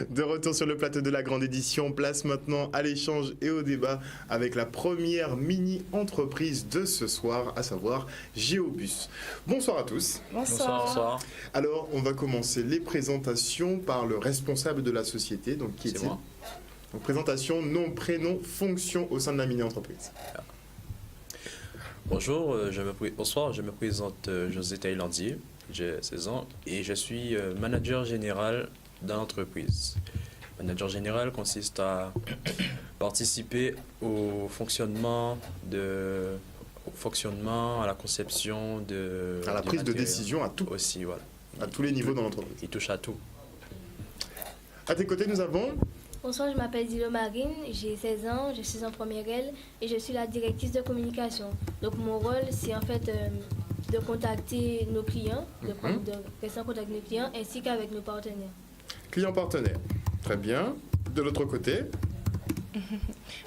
De retour sur le plateau de la grande édition, place maintenant à l'échange et au débat avec la première mini-entreprise de ce soir, à savoir Géobus. Bonsoir à tous. Bonsoir. Bonsoir. Alors, on va commencer les présentations par le responsable de la société, donc qui est-il ? Donc, présentation, nom, prénom, fonction au sein de la mini-entreprise. Bonjour, bonsoir, je me présente José Thaïlandier, j'ai 16 ans et je suis manager général dans l'entreprise. Manager général consiste à participer au fonctionnement, à la conception, à la prise de décision, à tout. Aussi, voilà. À tous les niveaux dans l'entreprise. Il touche à tout. À tes côtés, nous avons... Bonsoir, je m'appelle Dilo Marine, j'ai 16 ans, je suis en première L et je suis la directrice de communication. Donc mon rôle, c'est en fait de contacter nos clients, de rester en contact avec nos clients ainsi qu'avec nos partenaires. Clients partenaires, très bien. De l'autre côté...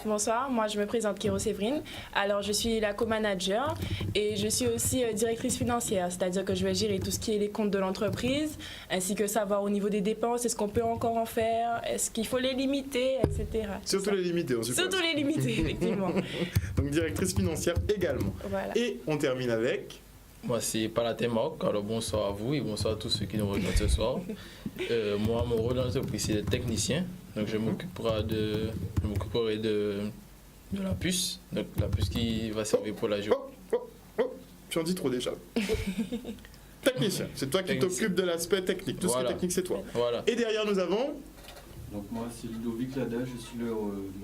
Bonsoir, moi je me présente Kiro Séverine. Alors je suis la co-manager et je suis aussi directrice financière, c'est-à-dire que je vais gérer tout ce qui est les comptes de l'entreprise, ainsi que savoir au niveau des dépenses, est-ce qu'on peut encore en faire, est-ce qu'il faut les limiter, etc. Surtout les limiter, on suppose. Surtout les limiter, effectivement. Donc directrice financière également. Voilà. Et on termine avec... Moi, c'est Palatemok. Alors, bonsoir à vous et bonsoir à tous ceux qui nous regardent ce soir. Moi, mon rôle dans l'entreprise, c'est d'être technicien. Donc, je m'occuperai de la puce. Donc, la puce qui va servir pour la géo. Tu en dis trop déjà. Technicien, c'est toi qui t'occupes de l'aspect technique. Tout ce qui est technique, c'est toi. Voilà. Et derrière, nous avons... Donc, moi, c'est Ludovic Lada, je suis le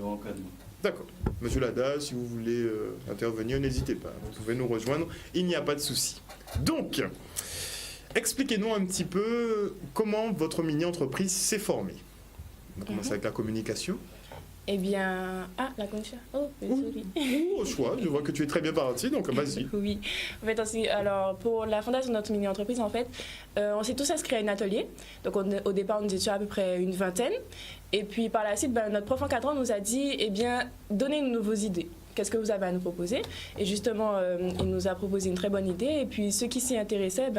encadrement. D'accord. Monsieur Lada, si vous voulez intervenir, n'hésitez pas. Vous pouvez nous rejoindre, il n'y a pas de souci. Donc, expliquez-nous un petit peu comment votre mini-entreprise s'est formée. On va commencer avec la communication. Eh bien... Ah, la concha. Oh, désolé. Au choix, je vois que tu es très bien parti, donc vas-y. Oui. En fait, aussi, alors, pour la fondation de notre mini-entreprise, en fait, on s'est tous inscrits à un atelier. Donc, au départ, nous étions à peu près une vingtaine. Et puis, par la suite, notre prof encadrant nous a dit, eh bien, donnez-nous vos idées. Qu'est-ce que vous avez à nous proposer? Et justement, il nous a proposé une très bonne idée. Et puis, ceux qui s'y intéressaient,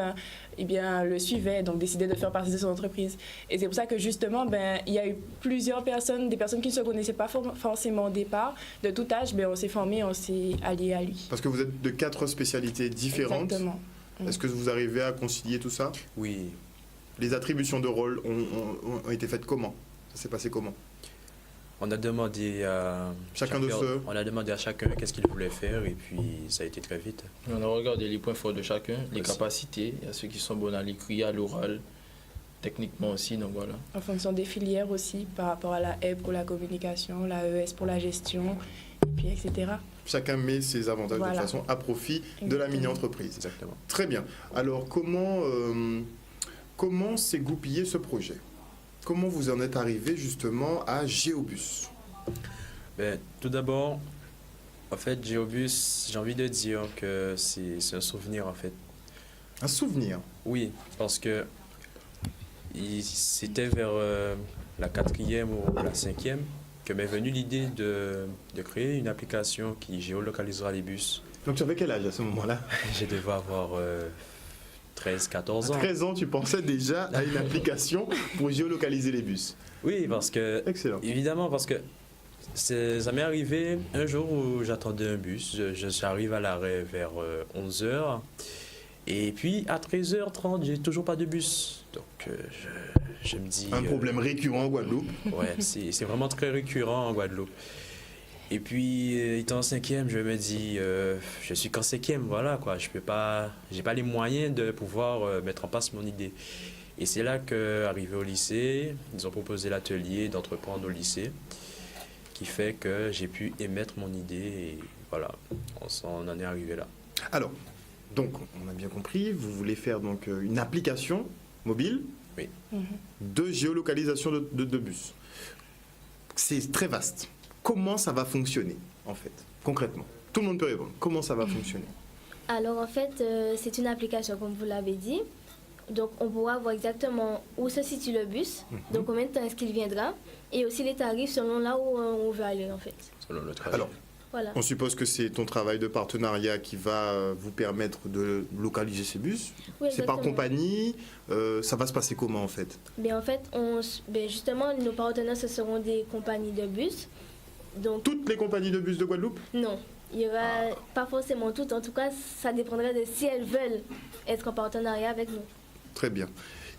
eh bien, le suivaient, donc décidaient de faire partie de son entreprise. Et c'est pour ça que justement, il y a eu plusieurs personnes, des personnes qui ne se connaissaient pas forcément au départ, de tout âge, on s'est formés, on s'est alliés à lui. Parce que vous êtes de 4 spécialités différentes. Exactement. Est-ce que vous arrivez à concilier tout ça? Oui. Les attributions de rôle ont été faites comment? Ça s'est passé comment? On a demandé à On a demandé à chacun qu'est-ce qu'il voulait faire et puis ça a été très vite. On a regardé les points forts de chacun, les capacités. Il y a ceux qui sont bons à l'écrit, à l'oral, techniquement aussi, donc voilà. En fonction des filières aussi, par rapport à la EP pour la communication, la ES pour la gestion, et puis etc. Chacun met ses avantages de façon à profit de la mini-entreprise. Exactement. Très bien. Alors, comment s'est goupillé ce projet? Comment vous en êtes arrivé justement à Géobus? Tout d'abord, en fait, Géobus, j'ai envie de dire que c'est un souvenir en fait. Un souvenir? Oui, parce que c'était vers la 4e ou la 5e que m'est venue l'idée de créer une application qui géolocalisera les bus. Donc tu avais quel âge à ce moment-là? Je devais avoir 13-14 ans. À 13 ans, tu pensais déjà à une application pour géolocaliser les bus? Oui, parce que... Excellent. Évidemment, parce que ça m'est arrivé un jour où j'attendais un bus. Je suis arrivé à l'arrêt vers 11h. Et puis, à 13h30, j'ai toujours pas de bus. Donc, je me dis... Un problème récurrent en Guadeloupe. Ouais, c'est vraiment très récurrent en Guadeloupe. Et puis, étant en 5e, je me dis, je suis qu'en 5e, voilà, quoi. J'ai pas les moyens de pouvoir mettre en place mon idée. Et c'est là qu'arrivé au lycée, ils ont proposé l'atelier d'entreprendre au lycée, qui fait que j'ai pu émettre mon idée et voilà, on en est arrivé là. Alors, donc, on a bien compris, vous voulez faire donc une application mobile de géolocalisation de bus. C'est très vaste. Comment ça va fonctionner, en fait, concrètement? Tout le monde peut répondre. Comment ça va fonctionner? Alors, en fait, c'est une application, comme vous l'avez dit. Donc, on pourra voir exactement où se situe le bus, donc combien de temps est-ce qu'il viendra, et aussi les tarifs selon là où on veut aller, en fait. Selon le trajet. Alors, Voilà. On suppose que c'est ton travail de partenariat qui va vous permettre de localiser ces bus. Oui, C'est par exactement. compagnie. Ça va se passer comment en fait? Mais en fait, justement, nos partenaires, ce seront des compagnies de bus. Donc, Toutes les compagnies de bus de Guadeloupe? non, il y aura pas forcément toutes. En tout cas, ça dépendrait de si elles veulent être en partenariat avec nous. Très bien.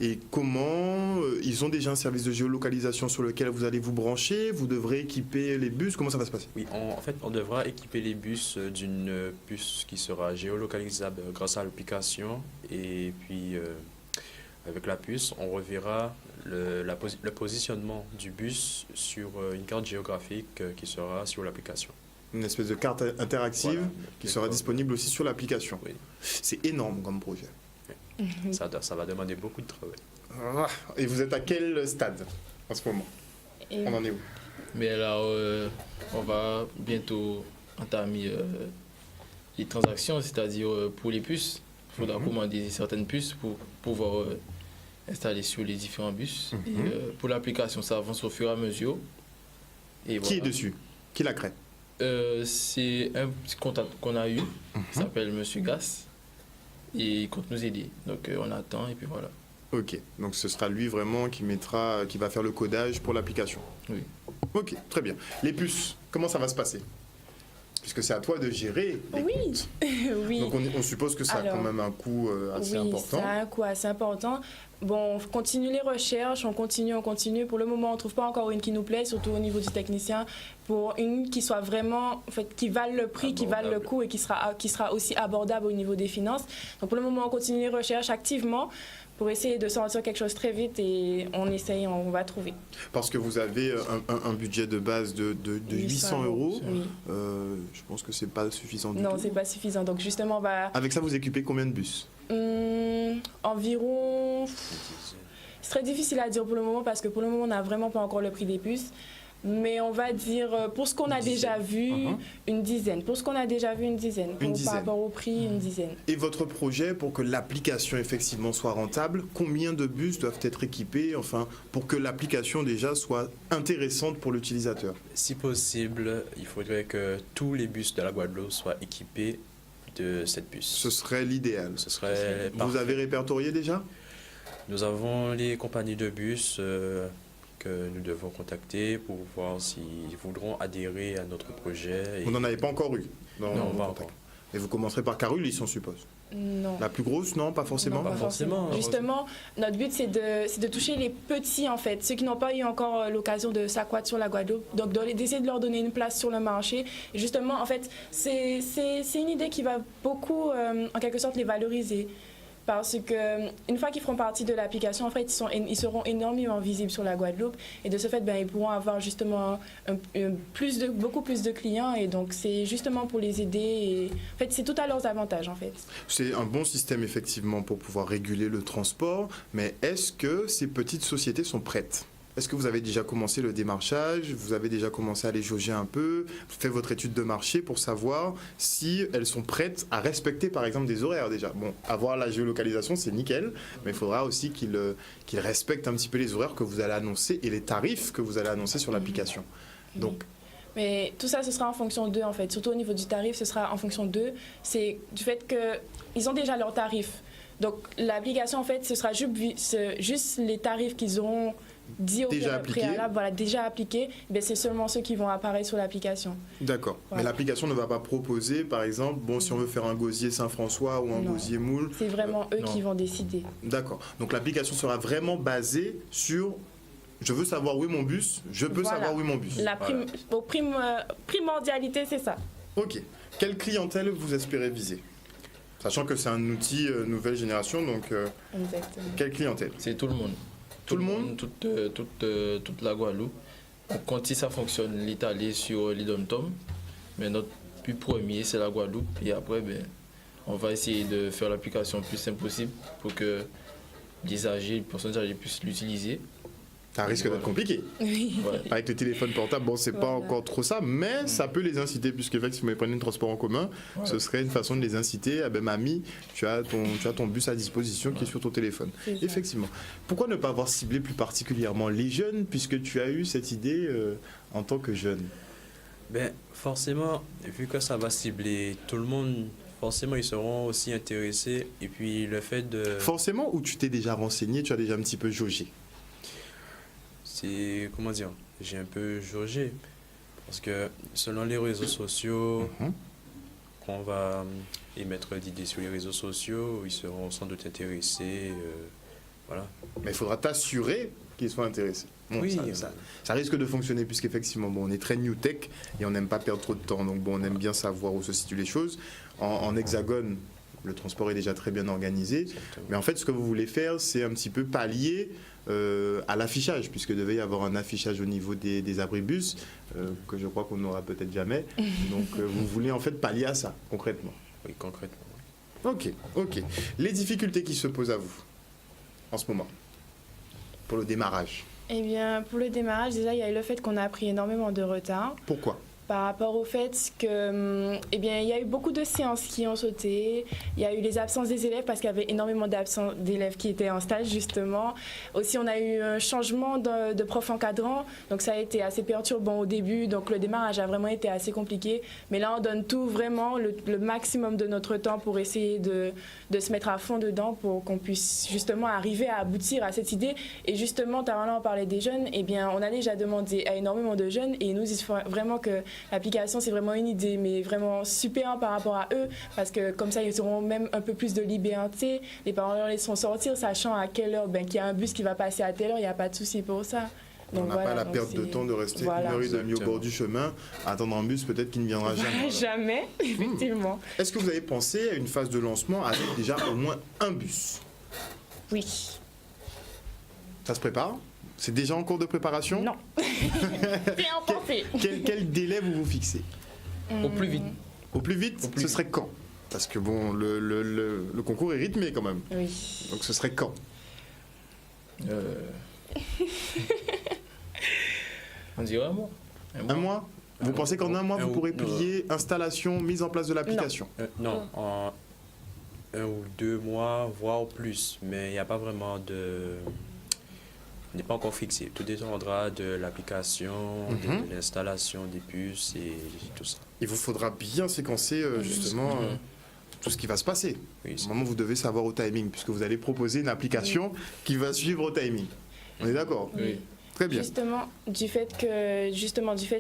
Et comment ils ont déjà un service de géolocalisation sur lequel vous allez vous brancher? Vous devrez équiper les bus? Comment ça va se passer? Oui, en fait, on devra équiper les bus d'une puce qui sera géolocalisable grâce à l'application. Et puis, avec la puce, on reverra le positionnement du bus sur une carte géographique qui sera sur l'application. Une espèce de carte interactive Voilà. qui sera disponible aussi sur l'application. Oui. C'est énorme comme projet. Ça va demander beaucoup de travail. Ah, et vous êtes à quel stade en ce moment? Et On en est où? Mais là, on va bientôt entamer les transactions, c'est-à-dire pour les puces. Il faudra commander certaines puces pour pouvoir installer sur les différents bus. Et pour l'application, ça avance au fur et à mesure. Et Qui est voilà. dessus? Qui la crée? C'est un petit contact qu'on a eu, qui s'appelle Monsieur Gas, et il compte nous aider. Donc on attend et puis voilà. Ok, donc ce sera lui vraiment qui va faire le codage pour l'application. Oui. Ok, très bien. Les puces, comment ça va se passer? Puisque c'est à toi de gérer les Oui. comptes. Oui. Donc on suppose que ça a Alors, quand même un coût assez oui, important. ça a un coût assez important. Bon, on continue les recherches, on continue. Pour le moment, on ne trouve pas encore une qui nous plaît, surtout au niveau du technicien, pour une qui soit vraiment, en fait, qui vale le prix, qui vale le coût et qui sera aussi abordable au niveau des finances. Donc pour le moment, on continue les recherches activement pour essayer de sortir quelque chose très vite et on essaye, on va trouver. Parce que vous avez un budget de base de 800 euros. Oui. Je pense que c'est pas suffisant du Non, tout. c'est pas suffisant. Donc justement, on va Avec ça, vous équipez combien de bus? environ. C'est très difficile à dire pour le moment parce que pour le moment, on n'a vraiment pas encore le prix des puces. Mais on va dire, pour ce qu'on a déjà vu, une dizaine. Pour ce qu'on a déjà vu, une dizaine. Par rapport au prix, une dizaine. Et votre projet, pour que l'application effectivement soit rentable, combien de bus doivent être équipés, enfin, pour que l'application déjà soit intéressante pour l'utilisateur? Si possible, il faudrait que tous les bus de la Guadeloupe soient équipés de cette puce. Ce serait l'idéal. Ce serait Vous parfait. avez répertorié déjà? Nous avons les compagnies de bus que nous devons contacter pour voir s'ils voudront adhérer à notre projet. Et Vous n'en avez pas encore eu? non, vos pas contacts. encore. Et vous commencerez par Carulis, on suppose? Non. La plus grosse, non? Pas forcément? Non, pas forcément. Justement, notre but, c'est de toucher les petits, en fait, ceux qui n'ont pas eu encore l'occasion de s'accroître sur la Guadeloupe. Donc, d'essayer de leur donner une place sur le marché. Et justement, en fait, c'est une idée qui va beaucoup, en quelque sorte, les valoriser. Parce qu'une fois qu'ils feront partie de l'application, en fait, ils seront énormément visibles sur la Guadeloupe. Et de ce fait, ils pourront avoir justement beaucoup plus de clients. Et donc, c'est justement pour les aider. Et, en fait, c'est tout à leurs avantages, en fait. C'est un bon système effectivement pour pouvoir réguler le transport, mais est-ce que ces petites sociétés sont prêtes? Est-ce que vous avez déjà commencé le démarchage? Vous avez déjà commencé à les jauger un peu? Fait votre étude de marché pour savoir si elles sont prêtes à respecter par exemple des horaires déjà? Bon, avoir la géolocalisation c'est nickel, mais il faudra aussi qu'ils respectent un petit peu les horaires que vous allez annoncer et les tarifs que vous allez annoncer sur l'application. Donc, mais tout ça, ce sera en fonction d'eux, en fait. Surtout au niveau du tarif, ce sera en fonction d'eux. C'est du fait qu'ils ont déjà leurs tarifs. Donc, l'application, en fait, ce sera juste les tarifs qu'ils auront dit au Déjà appliqué. préalable, voilà, déjà appliqués. Ben, c'est seulement ceux qui vont apparaître sur l'application. d'accord. Voilà. Mais l'application ne va pas proposer, par exemple, bon, si on veut faire un gosier Saint-François ou un Non. gosier moule. C'est vraiment eux non. qui vont décider. D'accord. Donc l'application sera vraiment basée sur je veux savoir où est mon bus, je peux Voilà. savoir où est mon bus. La primordialité, c'est ça. Ok. Quelle clientèle vous espérez viser? Sachant que c'est un outil nouvelle génération, donc Exactement. quelle clientèle? C'est tout le monde. Tout le monde? Toute la Guadeloupe. Quand si ça fonctionne, l'Italie sur les dom-tom, mais notre but premier, c'est la Guadeloupe. Et après, on va essayer de faire l'application le plus simple possible pour que les personnes âgées puissent l'utiliser. Ça risque d'être compliqué. Oui. Ouais. Avec le téléphone portable, bon, c'est pas Voilà. encore trop ça, mais ça peut les inciter, puisqu'effectivement, si vous prenez le transport en commun, ce serait une façon de les inciter. Ah ben, mamie, tu as ton bus à disposition qui est sur ton téléphone. C'est ça. Effectivement. Pourquoi ne pas avoir ciblé plus particulièrement les jeunes, puisque tu as eu cette idée en tant que jeune? Ben, forcément, vu que ça va cibler tout le monde, forcément, ils seront aussi intéressés. Et puis, le fait de... Forcément, ou tu t'es déjà renseigné, tu as déjà un petit peu jaugé? C'est... Comment dire? J'ai un peu jaugé. Parce que selon les réseaux sociaux, qu'on va émettre d'idées sur les réseaux sociaux, ils seront sans doute intéressés. Voilà. Mais il faudra t'assurer qu'ils soient intéressés. Bon, Oui, ça risque de fonctionner puisqu'effectivement, bon, on est très new tech et on n'aime pas perdre trop de temps. Donc bon, on aime bien savoir où se situent les choses. En hexagone, le transport est déjà très bien organisé. Exactement. Mais en fait, ce que vous voulez faire, c'est un petit peu pallier à l'affichage, puisque devait y avoir un affichage au niveau des abribus, que je crois qu'on n'aura peut-être jamais. Donc vous voulez en fait pallier à ça, concrètement. Oui, concrètement. Ok. Les difficultés qui se posent à vous en ce moment pour le démarrage. Eh bien, pour le démarrage, déjà, il y a eu le fait qu'on a pris énormément de retard Pourquoi? par rapport au fait que, eh bien, il y a eu beaucoup de séances qui ont sauté. Il y a eu les absences des élèves parce qu'il y avait énormément d'absences d'élèves qui étaient en stage, justement. Aussi, on a eu un changement de prof encadrant. Donc, ça a été assez perturbant au début. Donc, le démarrage a vraiment été assez compliqué. Mais là, on donne tout vraiment, le maximum de notre temps pour essayer de se mettre à fond dedans pour qu'on puisse justement arriver à aboutir à cette idée. Et justement, Tamerlan en parlait des jeunes. Eh bien, on a déjà demandé à énormément de jeunes et ils nous disent vraiment que l'application, c'est vraiment une idée, mais vraiment super par rapport à eux, parce que comme ça, ils auront même un peu plus de liberté. Les parents leur laisseront sortir, sachant à quelle heure, qu'il y a un bus qui va passer à telle heure, il n'y a pas de souci pour ça. Donc, on n'a pas la perte de temps de rester une heure et demie au bord du chemin, à attendre un bus peut-être qui ne viendra jamais. Jamais, effectivement. Est-ce que vous avez pensé à une phase de lancement avec déjà au moins un bus? Oui. Ça se prépare? C'est déjà en cours de préparation? Non. C'est en pensée. Quel délai vous vous fixez? Au plus vite. Au plus vite, ce serait quand? Parce que bon, le concours est rythmé quand même. Oui. Donc ce serait quand? On dirait un mois. Un mois? Vous pensez qu'en un mois, vous pourrez non. plier installation, mise en place de l'application? Non, en 1 ou 2 mois, voire plus. Mais il n'y a pas vraiment de... On n'est pas encore fixé. Tout dépendra de l'application, de l'installation des puces et tout ça. Il vous faudra bien séquencer justement tout ce qui va se passer. Oui, Au moment où vous devez savoir au timing, puisque vous allez proposer une application qui va suivre au timing. On est d'accord? Oui. Très bien. Justement, du fait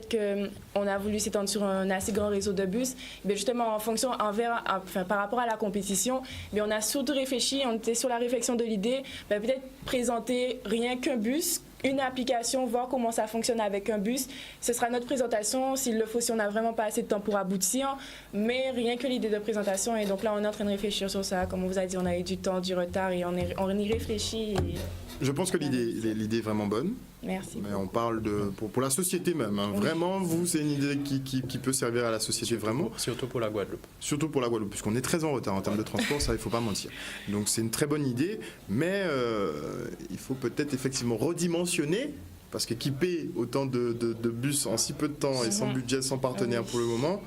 que on a voulu s'étendre sur un assez grand réseau de bus, bien justement en fonction par rapport à la compétition, bien on a surtout réfléchi, on était sur la réflexion de l'idée, peut-être présenter rien qu'un bus, une application, voir comment ça fonctionne avec un bus. Ce sera notre présentation, s'il le faut, si on n'a vraiment pas assez de temps pour aboutir, mais rien que l'idée de présentation. Et donc là, on est en train de réfléchir sur ça. Comme on vous a dit, on a eu du temps, du retard et on y réfléchit. Et... Je pense que l'idée est vraiment bonne. Merci. Mais on parle pour la société même. Hein. Vraiment, vous, c'est une idée qui peut servir à la société, vraiment. Surtout pour la Guadeloupe. Surtout pour la Guadeloupe, puisqu'on est très en retard en termes de transport, ça, il ne faut pas mentir. Donc c'est une très bonne idée, mais il faut peut-être effectivement redimensionner, parce qu'équiper autant de bus en si peu de temps et sans budget, sans partenaire pour le moment,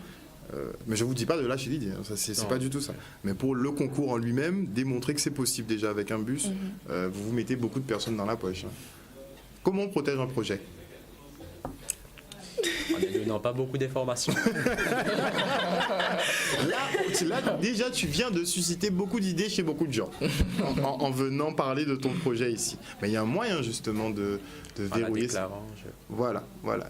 mais je ne vous dis pas de lâcher l'idée, hein, c'est pas du tout ça. Mais pour le concours en lui-même, démontrer que c'est possible déjà avec un bus, vous vous mettez beaucoup de personnes dans la poche. Hein. Comment on protège un projet? En ne donnant pas beaucoup d'informations. Là, déjà, tu viens de susciter beaucoup d'idées chez beaucoup de gens en venant parler de ton projet ici. Mais il y a un moyen justement de verrouiller ça. Voilà.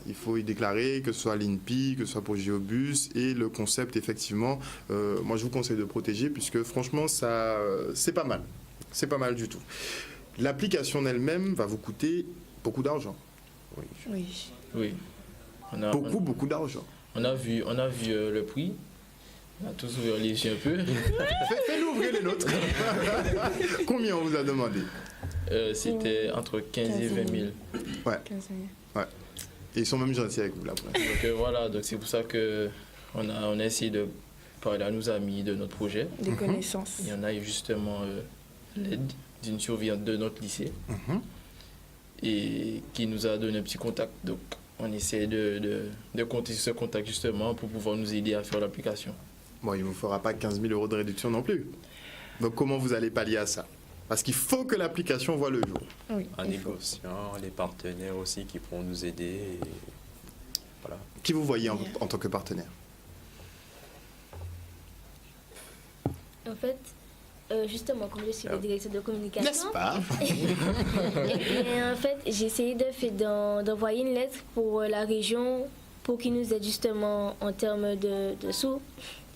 Il faut y déclarer, que ce soit l'INPI, que ce soit pour Géobus, et le concept, effectivement, moi je vous conseille de protéger, puisque franchement, ça, c'est pas mal. C'est pas mal du tout. L'application en elle-même va vous coûter beaucoup d'argent. Oui. Beaucoup d'argent. On a vu le prix. On a tous ouvert les yeux un peu. Fais-nous ouvrir les nôtres. Combien on vous a demandé? C'était entre 15 et 20 000. Ouais. Et ils sont même gentils avec vous là. Donc voilà, donc c'est pour ça qu'on a essayé de parler à nos amis de notre projet. Des connaissances. Il y en a eu justement l'aide d'une surveillante de notre lycée et qui nous a donné un petit contact. Donc on essaie de compter sur ce contact justement pour pouvoir nous aider à faire l'application. Bon, il ne vous fera pas 15 000 € de réduction non plus. Donc comment vous allez pallier à ça? Parce qu'il faut que l'application voit le jour. Oui, En négociant, les partenaires aussi qui pourront nous aider. Et voilà. Qui vous voyez en tant que partenaire? En fait, justement, comme je suis le directeur de communication, N'est-ce pas? et en fait, j'ai essayé d'envoyer une lettre pour la région pour qu'ils nous aident justement en termes de sous,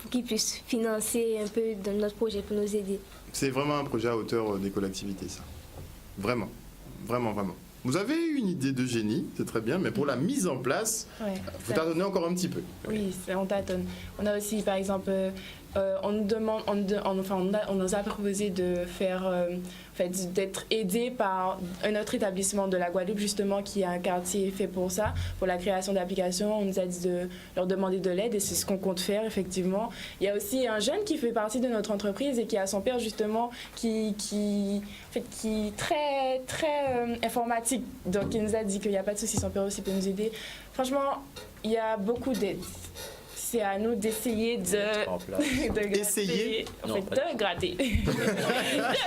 pour qu'ils puissent financer un peu de notre projet pour nous aider. C'est vraiment un projet à hauteur des collectivités, ça. Vraiment, vraiment, vraiment. Vous avez une idée de génie, c'est très bien, mais pour la mise en place, Ouais, vous tâtonnez encore un petit peu. oui, on tâtonne. On a aussi, par exemple, on nous demande, on nous a proposé de faire, en fait, d'être aidé par un autre établissement de la Guadeloupe, justement, qui a un quartier fait pour ça, pour la création d'applications. On nous a dit de leur demander de l'aide et c'est ce qu'on compte faire, effectivement. Il y a aussi un jeune qui fait partie de notre entreprise et qui a son père, justement, qui est très, très informatique. Donc, il nous a dit qu'il n'y a pas de souci, son père aussi peut nous aider. Franchement, il y a beaucoup d'aide. C'est à nous d'essayer de, En place. de gratter. Essayer? En Non, fait, pas de gratter. De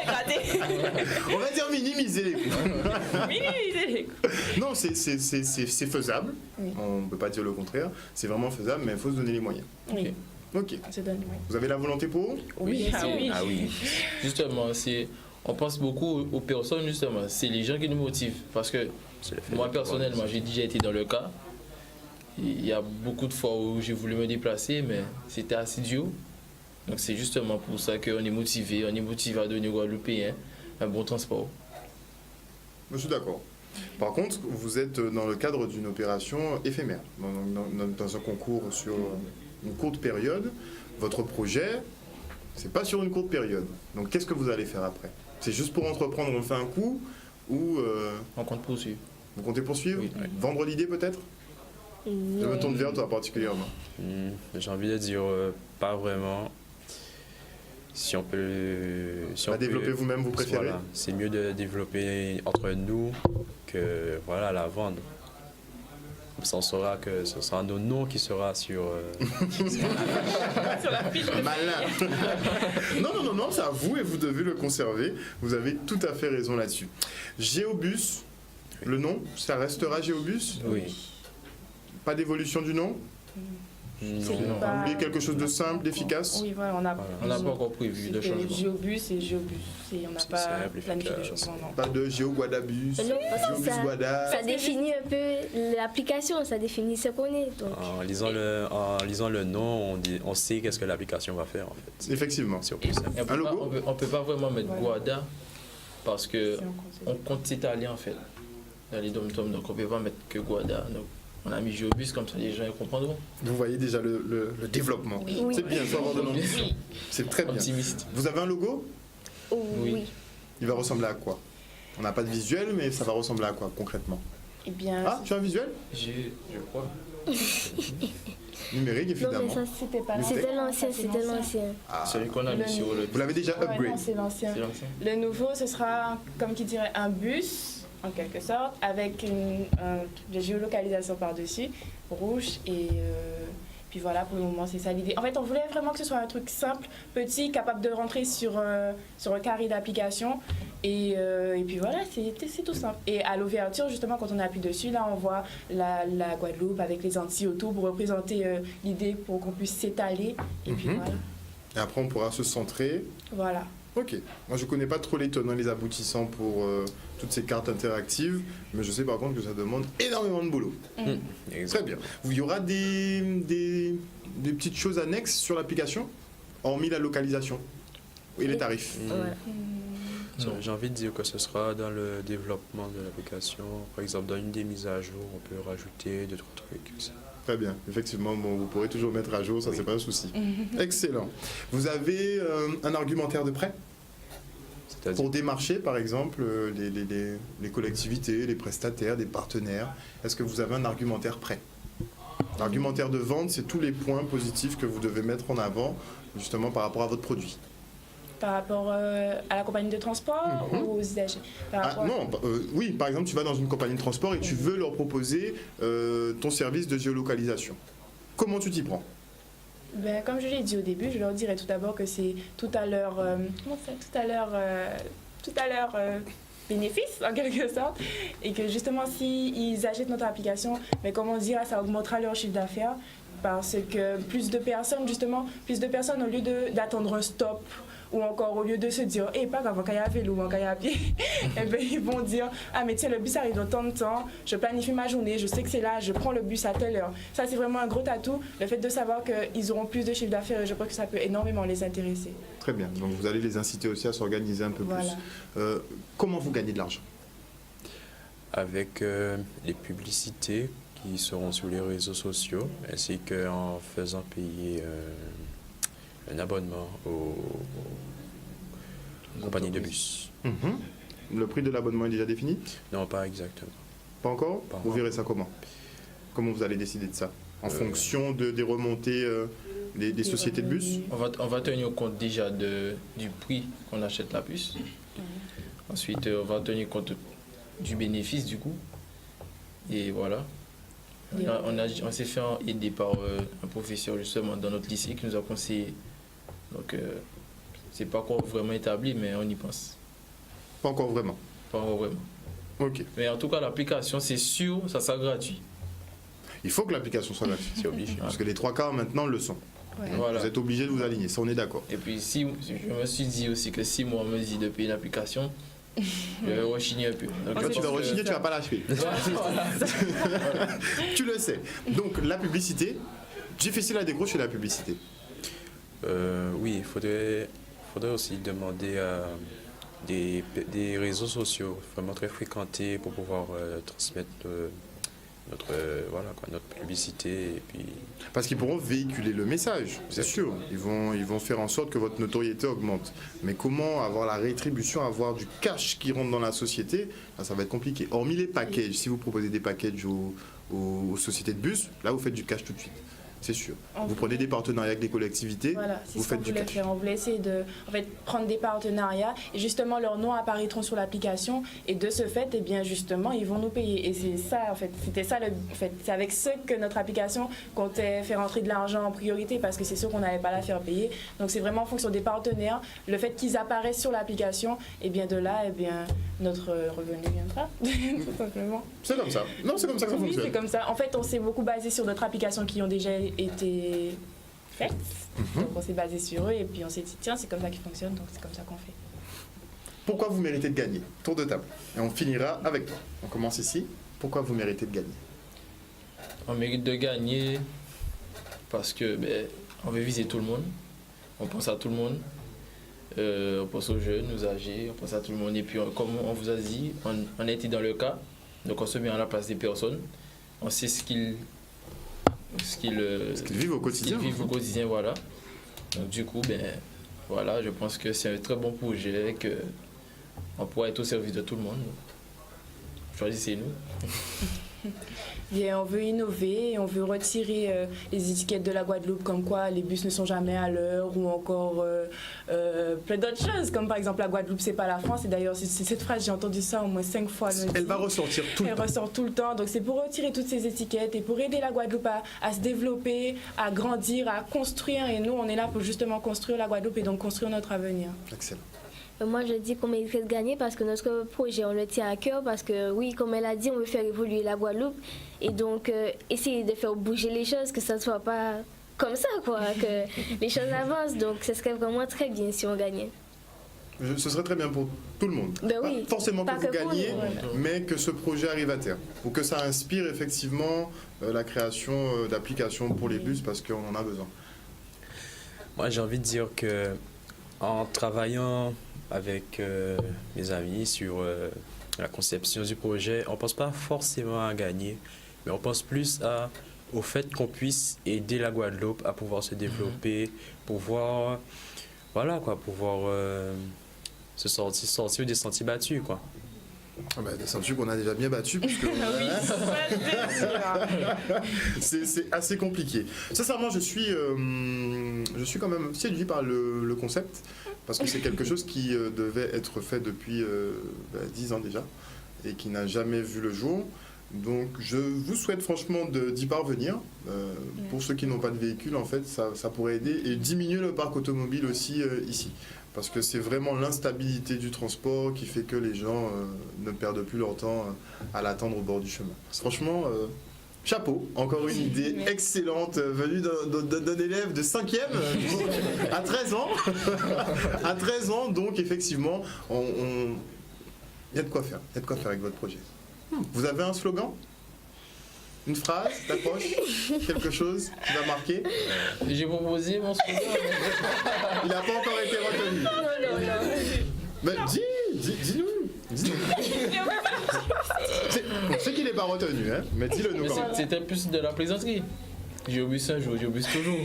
gratter. On va dire minimiser les coûts. Minimiser les coûts. Non, c'est faisable. Oui. On ne peut pas dire le contraire. C'est vraiment faisable, mais il faut se donner les moyens. Oui, Ok. on se donne, oui. Vous avez la volonté pour? Oui, Bien sûr. Ah oui. Justement, on pense beaucoup aux personnes, justement. C'est les gens qui nous motivent. Parce que C'est le fait moi, de personnellement, j'ai déjà été dans le cas. Il y a beaucoup de fois où j'ai voulu me déplacer, mais c'était assez dur. Donc c'est justement pour ça qu'on est motivé. On est motivé à donner aux Guadeloupéens un bon transport. Je suis d'accord. Par contre, vous êtes dans le cadre d'une opération éphémère, dans un concours sur une courte période. Votre projet, c'est pas sur une courte période. Donc qu'est-ce que vous allez faire après? C'est juste pour entreprendre, on fait un coup, ou On compte poursuivre. vous comptez poursuivre? Oui. Vendre l'idée peut-être? Je me tourne vers toi particulièrement. J'ai envie de dire pas vraiment. Si on peut. Si on À développer peut- vous-même, vous préférez? Voilà, c'est mieux de développer entre nous que voilà, la vendre. Comme ça, on saura que ce sera nos noms qui sera sur. Sur la fiche de Malin. Non, c'est à vous et vous devez le conserver. Vous avez tout à fait raison là-dessus. Géobus, le nom, ça restera Géobus? Oui. Pas d'évolution du nom? C'est Non. pas- Vous voulez quelque chose de simple, d'efficace? Oui, voilà, on a. On n'a pas encore prévu de changement. Géobus et Géobus. Et on n'a C'est pas simple, planifié de efficace. changement, non. Pas de Géoguadabus, Non, parce que Géobus ça- Guada. Ça définit un peu l'application, ça définit ce qu'on est. Donc. En lisant le nom, on sait qu'est-ce que l'application va faire en fait. Effectivement. C'est au plus simple. Et Un logo? on peut pas vraiment mettre Voilà. Guada parce que Si on on compte. compte s'étaler en fait dans les dom-toms. Donc on peut pas mettre que Guada. Donc on a mis Géobus comme ça les gens ils comprendront. Vous voyez déjà le développement. Oui. C'est bien, il faut avoir de l'ambition. C'est très bien. Optimiste. Vous avez un logo? Oh, Oui. oui. Il va ressembler à quoi? On n'a pas de visuel, mais ça va ressembler à quoi concrètement? Eh bien, Ah, tu as un visuel? Je crois. Numérique, Non, évidemment. mais ça, c'était pas C'était l'ancien, Ça, c'était l'ancien. Ah, Celui qu'on a mis Le- sur le. vous l'avez déjà Ouais, non, upgrade. c'est l'ancien. C'est l'ancien. Le nouveau, ce sera, comme qui dirait, un bus, en quelque sorte, avec de géolocalisation par-dessus, rouge, et puis voilà, pour le moment, c'est ça l'idée. En fait, on voulait vraiment que ce soit un truc simple, petit, capable de rentrer sur un carré d'application, et puis voilà, c'est tout simple. Et à l'ouverture, justement, quand on appuie dessus, là, on voit la Guadeloupe avec les Antilles autour pour représenter l'idée, pour qu'on puisse s'étaler, et puis Mhm. voilà. Et après, on pourra se centrer. Voilà. Ok. Moi, je connais pas trop les tenants et les aboutissants pour toutes ces cartes interactives, mais je sais par contre que ça demande énormément de boulot. Très bien. Il y aura des petites choses annexes sur l'application, hormis la localisation et les tarifs. Voilà. J'ai envie de dire que ce sera dans le développement de l'application. Par exemple, dans une des mises à jour, on peut rajouter d'autres trucs. Très bien. Effectivement, bon, vous pourrez toujours mettre à jour, ça, c'est pas un souci. Excellent. Vous avez un argumentaire de prêt C'est-à-dire, pour démarcher, par exemple, les collectivités, les prestataires, des partenaires. Est-ce que vous avez un argumentaire prêt? L'argumentaire de vente, c'est tous les points positifs que vous devez mettre en avant, justement, par rapport à votre produit. Par rapport à la compagnie de transport Mhm. ou aux usagers? Par Ah, rapport- non, oui, par exemple, tu vas dans une compagnie de transport et tu veux leur proposer ton service de géolocalisation. Comment tu t'y prends? Ben, comme je l'ai dit au début, je leur dirais tout d'abord que c'est tout à l'heure. Comment ça? Tout à l'heure. bénéfice en quelque sorte et que justement s'ils achètent notre application, mais comment dire, ça augmentera leur chiffre d'affaires parce que plus de personnes au lieu d'attendre un stop ou encore au lieu de se dire pas grave, quand il y a à vélo ou quand il y a à pied, eh ben, ils vont dire ah mais tiens, le bus arrive dans tant de temps, je planifie ma journée, je sais que c'est là, je prends le bus à telle heure. Ça c'est vraiment un gros atout, le fait de savoir qu'ils auront plus de chiffre d'affaires et je crois que ça peut énormément les intéresser. Très bien, donc vous allez les inciter aussi à s'organiser un peu plus. Comment vous gagnez de l'argent? Avec les publicités qui seront sur les réseaux sociaux, ainsi qu'en faisant payer un abonnement aux compagnies de bus. Le prix de l'abonnement est déjà défini? Non, pas exactement. Pas encore? Pas Vous encore. verrez ça comment? Comment vous allez décider de ça? En fonction des remontées des sociétés de bus? On va tenir compte déjà du prix qu'on achète la puce. Ensuite, on va tenir compte du bénéfice du coup. Et voilà. On s'est fait aider par un professeur justement dans notre lycée qui nous a conseillé. Donc, c'est pas encore vraiment établi, mais on y pense. Pas encore vraiment. Pas encore vraiment. Ok. Mais en tout cas, l'application, c'est sûr, ça sera gratuit. Il faut que l'application soit gratuite. C'est obligé. Parce que les 3 quarts maintenant le sont. Ouais. Donc, Voilà. vous êtes obligé de vous aligner, ça on est d'accord. Et puis, si je me suis dit aussi que si moi on me dit de payer l'application, je vais rechigner un peu. Donc, Quand je tu pense vas que- rechigner, tu vas pas l'acheter. Tu le sais. Donc la publicité, difficile à décrocher la publicité. Oui, il faudrait aussi demander à des réseaux sociaux vraiment très fréquentés pour pouvoir transmettre notre publicité et puis Parce qu'ils pourront véhiculer le message, c'est sûr. Ils vont faire en sorte que votre notoriété augmente. Mais comment avoir la rétribution, avoir du cash qui rentre dans la société, là, ça va être compliqué. Hormis les packages, si vous proposez des packages aux sociétés de bus, là vous faites du cash tout de suite. C'est sûr. Vous prenez des partenariats avec des collectivités, Voilà, c'est vous ce qu'on faites du voulait cash. faire. On voulait essayer de prendre des partenariats et justement leurs noms apparaîtront sur l'application et de ce fait, eh bien justement, ils vont nous payer. Et c'est ça, en fait, c'est avec ce que notre application comptait faire entrer de l'argent en priorité parce que c'est sûr qu'on n'allait pas la faire payer. Donc c'est vraiment en fonction des partenaires, le fait qu'ils apparaissent sur l'application, et bien de là, eh bien notre revenu viendra, tout simplement. C'est comme ça. Non, c'est comme ça que ça Oui, fonctionne. c'est comme ça. En fait, on s'est beaucoup basé sur d'autres applications qui ont déjà été faites. Donc, on s'est basé sur eux et puis on s'est dit, tiens, c'est comme ça qu'ils fonctionnent, donc c'est comme ça qu'on fait. Pourquoi vous méritez de gagner? Tour de table. Et on finira avec toi. On commence ici. Pourquoi vous méritez de gagner? On mérite de gagner parce que on veut viser tout le monde. On pense à tout le monde. On pense aux jeunes, aux âgés, on pense à tout le monde. Et puis, comme on vous a dit, on a été dans le cas. Donc, on se met à la place des personnes. On sait ce qu'ils Vivent au quotidien. vivent au quotidien, voilà. Donc, du coup, voilà, je pense que c'est un très bon projet, qu'on pourra être au service de tout le monde. Choisissez-nous. Bien, on veut innover, on veut retirer les étiquettes de la Guadeloupe comme quoi les bus ne sont jamais à l'heure ou encore plein d'autres choses comme par exemple la Guadeloupe c'est pas la France et d'ailleurs c'est cette phrase j'ai entendu ça au moins 5 fois. Elle va ressortir tout le Elle temps. ressort tout le temps donc c'est pour retirer toutes ces étiquettes et pour aider la Guadeloupe à se développer, à grandir, à construire et nous on est là pour justement construire la Guadeloupe et donc construire notre avenir. Excellent. Moi, je dis qu'on mériterait de gagner parce que notre projet, on le tient à cœur parce que, oui, comme elle a dit, on veut faire évoluer la Guadeloupe et donc essayer de faire bouger les choses, que ça ne soit pas comme ça, quoi, que les choses avancent. Donc, ce serait vraiment très bien si on gagnait. Ce serait très bien pour tout le monde. Ben oui, Pas forcément pas que vous que pour gagnez, nous, mais que ce projet arrive à terme. Ou que ça inspire effectivement la création d'applications pour les bus parce qu'on en a besoin. moi j'ai envie de dire que en travaillant avec mes amis sur la conception du projet, on pense pas forcément à gagner, mais on pense plus au fait qu'on puisse aider la Guadeloupe à pouvoir se développer, pouvoir se sortir des sentiers battus, quoi. Des sentiers qu'on a déjà bien battus, puisque c'est assez compliqué. Sincèrement, je suis quand même séduit par le concept, parce que c'est quelque chose qui devait être fait depuis 10 ans déjà, et qui n'a jamais vu le jour. Donc, je vous souhaite franchement d'y parvenir. Pour ceux qui n'ont pas de véhicule, en fait, ça pourrait aider et diminuer le parc automobile aussi ici. Parce que c'est vraiment l'instabilité du transport qui fait que les gens ne perdent plus leur temps à l'attendre au bord du chemin. Franchement, chapeau, encore une idée excellente venue d'un élève de 5e à 13 ans. À 13 ans, donc effectivement, il y a de quoi faire. Il y a de quoi faire avec votre projet. Vous avez un slogan ? Une phrase d'approche ? Quelque chose qui va marquer ? J'ai proposé mon slogan. Il n'a pas encore été retenu. Non. Mais dis-nous. On sait qu'il n'est pas retenu, hein, mais dis-le nous Mais quand même. c'était plus de la plaisanterie. J'ai oublié un jour, j'ai oublié toujours.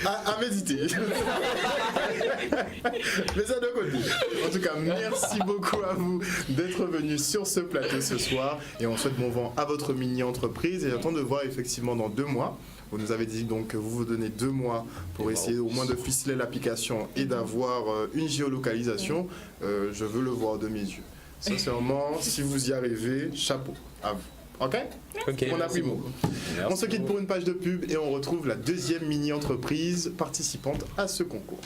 À méditer. Mais ça de côté. En tout cas, merci beaucoup à vous d'être venus sur ce plateau ce soir. Et on souhaite bon vent à votre mini-entreprise. Et j'attends de voir effectivement dans 2 mois. Vous nous avez dit donc que vous donnez 2 mois pour essayer au moins de ficeler l'application et d'avoir une géolocalisation. Je veux le voir de mes yeux. Sincèrement, si vous y arrivez, chapeau à vous. Ok ? On a pris mot. On se quitte pour une page de pub et on retrouve la 2e mini-entreprise participante à ce concours.